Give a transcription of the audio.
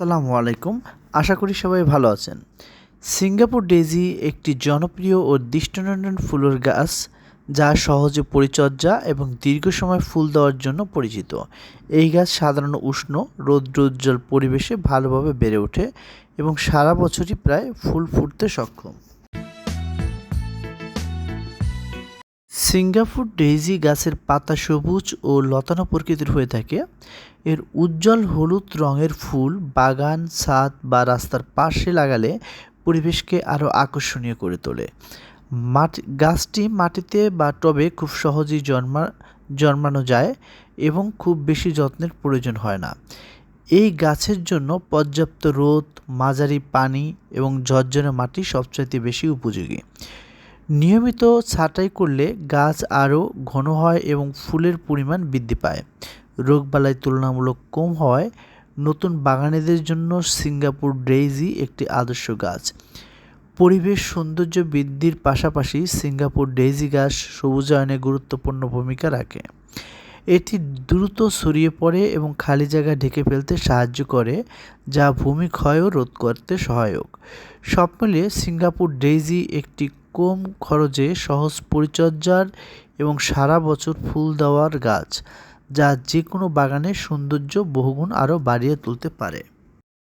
আসসালামু আলাইকুম। আশা করি সবাই ভালো আছেন। সিঙ্গাপুর ডেইজি একটি জনপ্রিয় ও দৃষ্টিনন্দন ফুলের গাছ যা সহজে পরিচর্যা এবং দীর্ঘ সময় ফুল দেওয়ার জন্য পরিচিত। এই গাছ সাধারণত উষ্ণ, রৌদ্রোজ্জ্বল পরিবেশে ভালোভাবে বেড়ে ওঠে এবং সারা বছরই প্রায় ফুল ফুটতে সক্ষম। সিঙ্গাপুর ডেইজি গাছের পাতা সবুজ ও লতানো প্রকৃতির হয়ে থাকে। এর উজ্জ্বল হলুদ রঙের ফুল বাগান, ছাদ বা রাস্তার পাশে লাগালে পরিবেশকে আরও আকর্ষণীয় করে তোলে। গাছটি মাটিতে বা টবে খুব সহজেই জন্মানো যায় এবং খুব বেশি যত্নের প্রয়োজন হয় না। এই গাছের জন্য পর্যাপ্ত রোদ, মাঝারি পানি এবং ঝরঝরে মাটি সবচাইতে বেশি উপযোগী। নিয়মিত ছাঁটাই করলে গাছ আরও ঘন হয় এবং ফুলের পরিমাণ বৃদ্ধি পায়। রোগবালাই তুলনামূলক কম হওয়ায় নতুন বাগানীদের জন্য সিঙ্গাপুর ডেইজি একটি আদর্শ গাছ। পরিবেশ সৌন্দর্য বৃদ্ধির পাশাপাশি সিঙ্গাপুর ডেইজি গাছ সবুজায়নে গুরুত্বপূর্ণ ভূমিকা রাখে। এটি দ্রুত ছড়িয়ে পড়ে এবং খালি জায়গা ঢেকে ফেলতে সাহায্য করে, যা ভূমিক্ষয়ও রোধ করতে সহায়ক। সব মিলিয়ে সিঙ্গাপুর ডেইজি একটি কম খরচে সহজ পরিচর্যার এবং সারা বছর ফুল দেওয়ার গাছ, যা যে কোনো বাগানের সৌন্দর্য বহুগুণ আরও বাড়িয়ে তুলতে পারে।